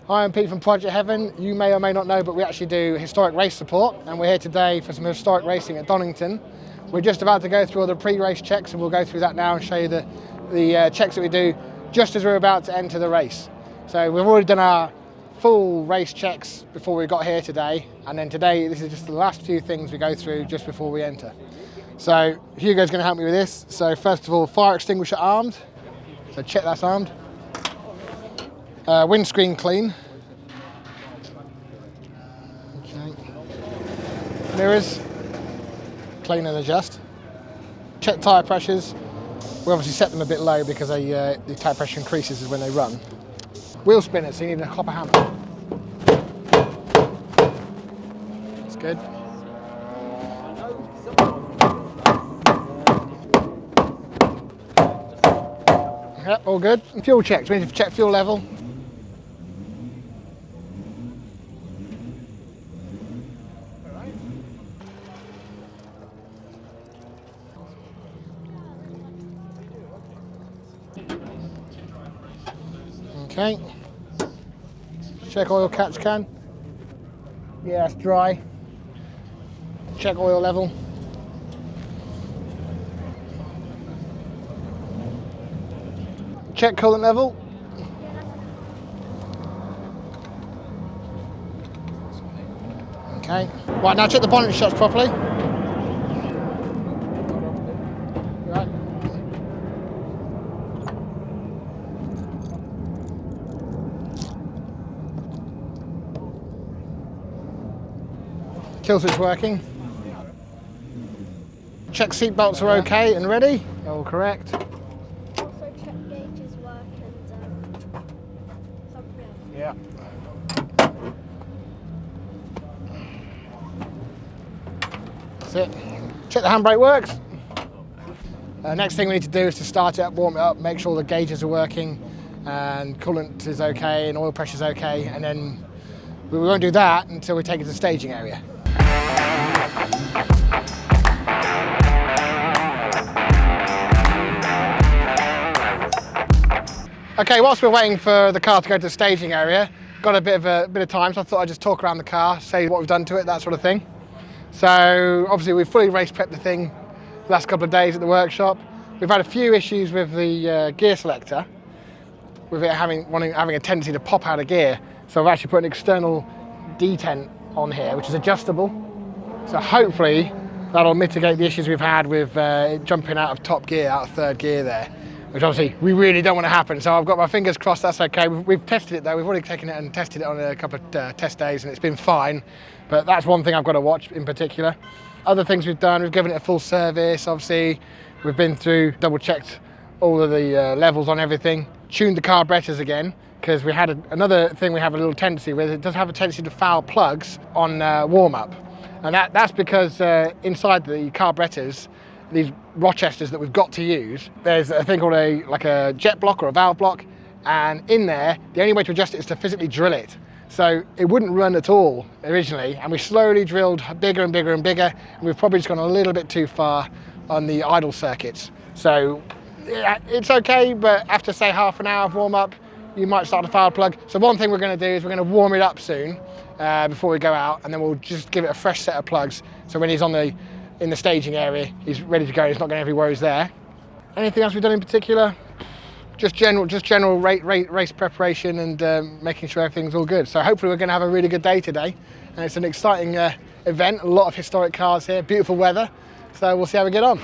Hi, I'm Pete from Project Heaven. You may or may not know, but we actually do historic race support, and we're here today for some historic racing at Donington. We're just about to go through all the pre-race checks, and we'll go through that now and show you the checks that we do just as we're about to enter the race. So we've already done our full race checks before we got here today, and then today this is just the last few things we go through just before we enter. So Hugo's going to help me with this. So first of all, fire extinguisher armed. So check that's armed. Windscreen clean. Okay. Mirrors clean and adjust. Check tyre pressures. We obviously set them a bit low because the tyre pressure increases when they run. Wheel spinners, so you need a copper hammer. That's good. Yep, all good. And fuel checks, we need to check fuel level. Okay. Check oil catch can. Yeah, it's dry. Check oil level. Check coolant level. Okay. Right, now check the bonnet shuts properly. Right. Kill switch working. Check seat belts are okay and ready. All correct. Also check gauges work and something else. Yeah. That's it. Check the handbrake works. Next thing we need to do is to start it up, warm it up, make sure the gauges are working and coolant is okay and oil pressure is okay, and then we won't do that until we take it to the staging area. Okay, whilst we're waiting for the car to go to the staging area, got a bit of time, so I thought I'd just talk around the car, say what we've done to it, that sort of thing. So obviously we've fully race prepped the thing the last couple of days at the workshop. We've had a few issues with the gear selector, with it having a tendency to pop out of gear. So I've actually put an external detent on here, which is adjustable. So hopefully that'll mitigate the issues we've had with jumping out of top gear, out of third gear there, which obviously we really don't want to happen. So I've got my fingers crossed that's okay. We've tested it though. We've already taken it and tested it on a couple of test days and it's been fine. But that's one thing I've got to watch in particular. Other things we've done, we've given it a full service. Obviously, we've been through, double checked all of the levels on everything, tuned the carburetors again, because we had another thing we have a little tendency with. It does have a tendency to foul plugs on warm up. And that's because inside the carburetors, these Rochesters that we've got to use, there's a thing called a jet block or a valve block, and in there, the only way to adjust it is to physically drill it. So it wouldn't run at all originally, and we slowly drilled bigger and bigger and bigger, and we've probably just gone a little bit too far on the idle circuits. So yeah, it's okay, but after say half an hour of warm up, you might start to foul plug. So one thing we're going to do is we're going to warm it up soon before we go out, and then we'll just give it a fresh set of plugs. So when he's in the staging area, he's ready to go. He's not going to have any worries there. Anything else we've done in particular? Just general race preparation and making sure everything's all good. So hopefully we're going to have a really good day today. And it's an exciting event, a lot of historic cars here, beautiful weather. So we'll see how we get on.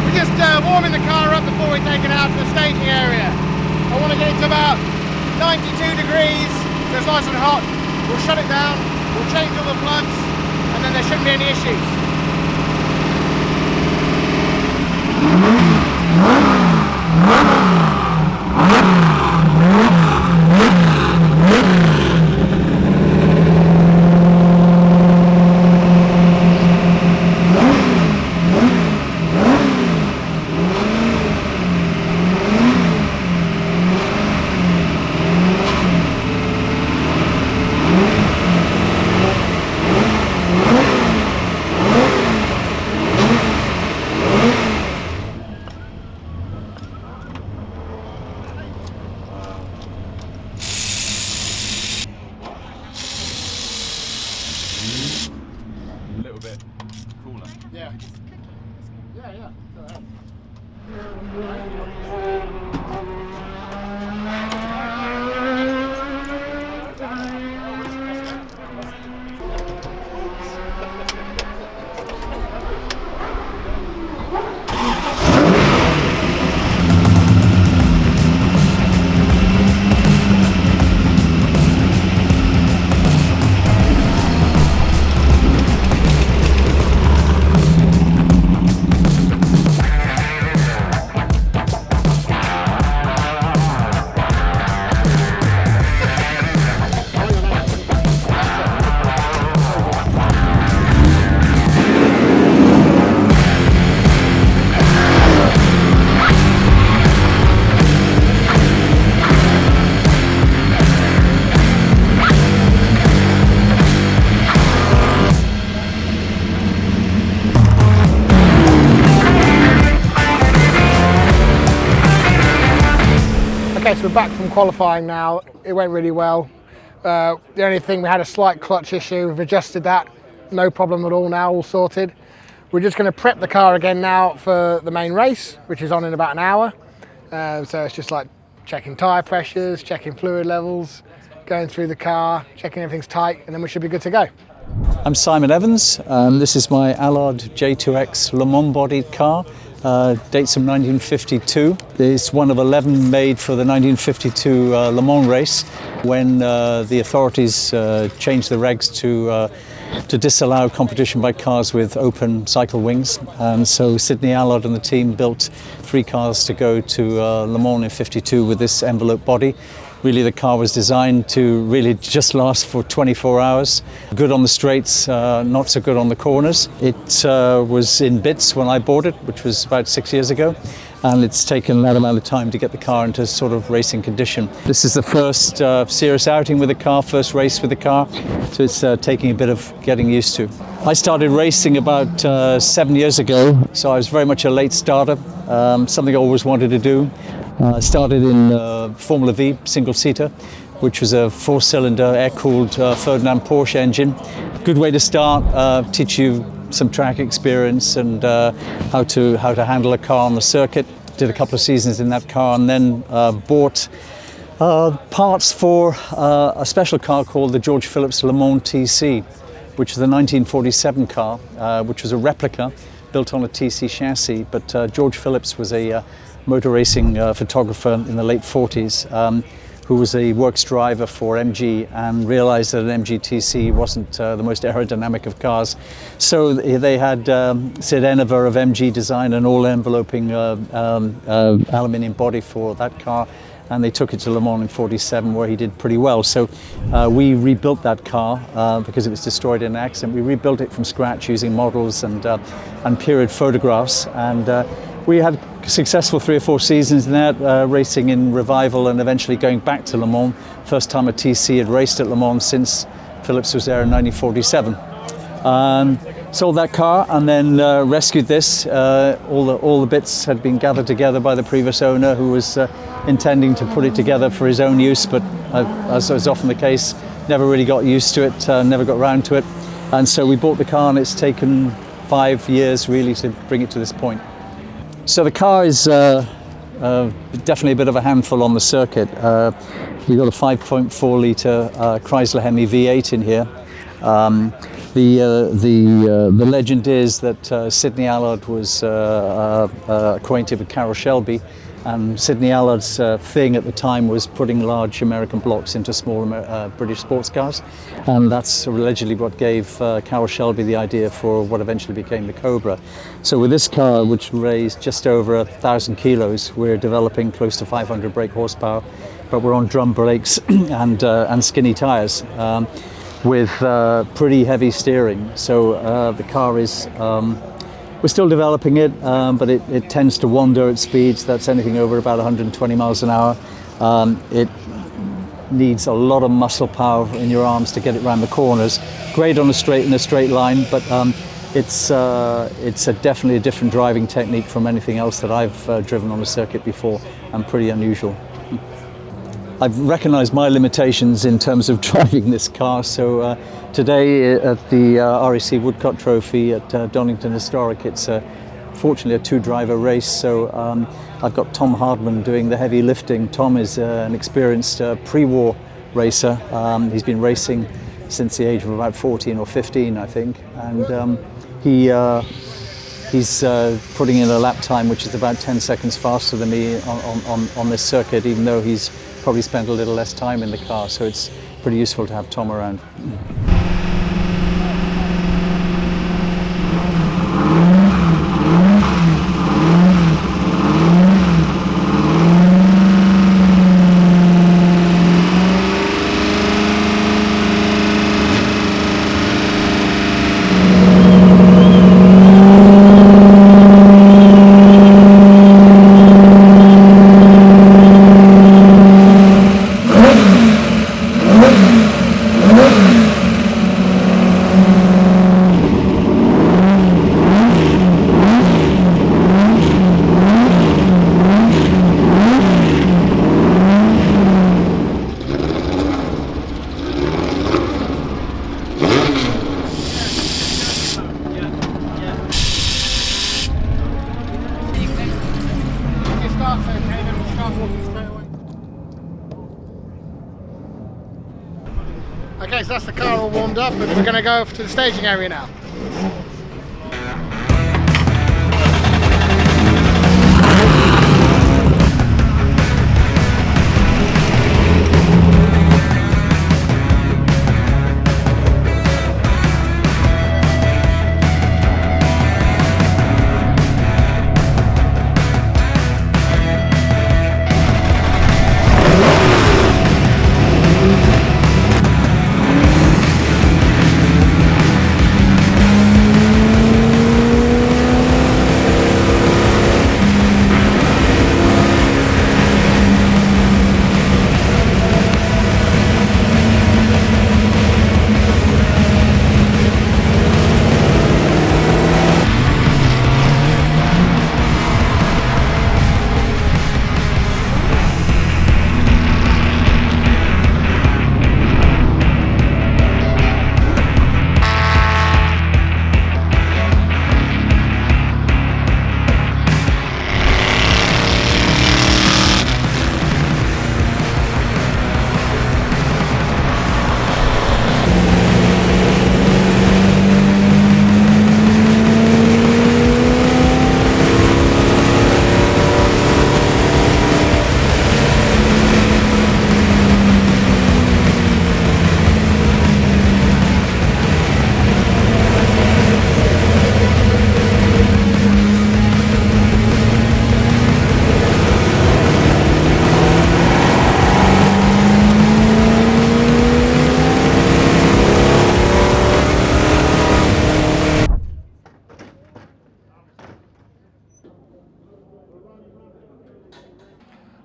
We're just warming the car up before we take it out to the staging area. I want to get it to about 92 degrees. So it's nice and hot. We'll shut it down, we'll change all the plugs, and then there shouldn't be any issues. Yeah. Just cooking. Yeah, yeah. Go ahead. Okay, so we're back from qualifying now. It went really well. The only thing, we had a slight clutch issue. We've adjusted that. No problem at all now, all sorted. We're just going to prep the car again now for the main race, which is on in about an hour. So it's just like checking tyre pressures, checking fluid levels, going through the car, checking everything's tight, and then we should be good to go. I'm Simon Evans. This is my Allard J2X Le Mans bodied car. Dates from 1952. It's one of 11 made for the 1952 Le Mans race, when the authorities changed the regs to disallow competition by cars with open cycle wings. And so Sidney Allard and the team built 3 cars to go to Le Mans in 52 with this envelope body. Really, the car was designed to really just last for 24 hours. Good on the straights, not so good on the corners. It was in bits when I bought it, which was about 6 years ago. And it's taken that amount of time to get the car into sort of racing condition. This is the first serious outing with the car, first race with the car. So it's taking a bit of getting used to. I started racing about 7 years ago. So I was very much a late starter, something I always wanted to do. I started in Formula V, single-seater, which was a 4-cylinder air-cooled Ferdinand Porsche engine. Good way to start, teach you some track experience and how to handle a car on the circuit. Did a couple of seasons in that car, and then bought parts for a special car called the George Phillips Le Mans TC, which is the 1947 car, which was a replica built on a TC chassis. But George Phillips was a motor racing photographer in the late 40s who was a works driver for MG and realized that an MG TC wasn't the most aerodynamic of cars. So they had Sid Enever of MG design an all-enveloping aluminium body for that car, and they took it to Le Mans in 47, where he did pretty well. So we rebuilt that car because it was destroyed in an accident. We rebuilt it from scratch using models and period photographs, and we had successful 3 or 4 seasons in that, racing in revival and eventually going back to Le Mans. First time a TC had raced at Le Mans since Phillips was there in 1947. Sold that car and then rescued this. All the bits had been gathered together by the previous owner, who was intending to put it together for his own use, but as is often the case, never really got used to it, never got round to it. And so we bought the car, and it's taken 5 years really to bring it to this point. So the car is definitely a bit of a handful on the circuit. We've got a 5.4 litre Chrysler Hemi V8 in here. The legend is that Sidney Allard was acquainted with Carroll Shelby, and Sidney Allard's thing at the time was putting large American blocks into small British sports cars, and that's allegedly what gave Carroll Shelby the idea for what eventually became the Cobra. So with this car, which weighs just over 1,000 kilos, we're developing close to 500 brake horsepower, but we're on drum brakes and skinny tyres, with pretty heavy steering. So the car is, we're still developing it, but it tends to wander at speeds that's anything over about 120 miles an hour. It needs a lot of muscle power in your arms to get it around the corners. Great on a straight line, but it's definitely a different driving technique from anything else that I've driven on the circuit before, and pretty unusual. I've recognised my limitations in terms of driving this car. So today at the RAC Woodcut Trophy at Donington Historic, it's fortunately a two-driver race. So I've got Tom Hardman doing the heavy lifting. Tom is an experienced pre-war racer. He's been racing since the age of about 14 or 15, I think, and he's putting in a lap time which is about 10 seconds faster than me on this circuit, even though he's probably spent a little less time in the car, so it's pretty useful to have Tom around. Okay, so that's the car all warmed up, and we're going to go to the staging area now.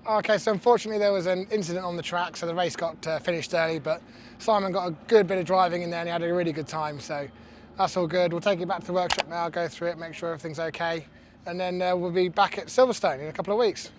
Okay, so unfortunately there was an incident on the track, so the race got finished early, but Simon got a good bit of driving in there and he had a really good time, so that's all good. We'll take it back to the workshop now, go through it, make sure everything's okay, and then we'll be back at Silverstone in a couple of weeks.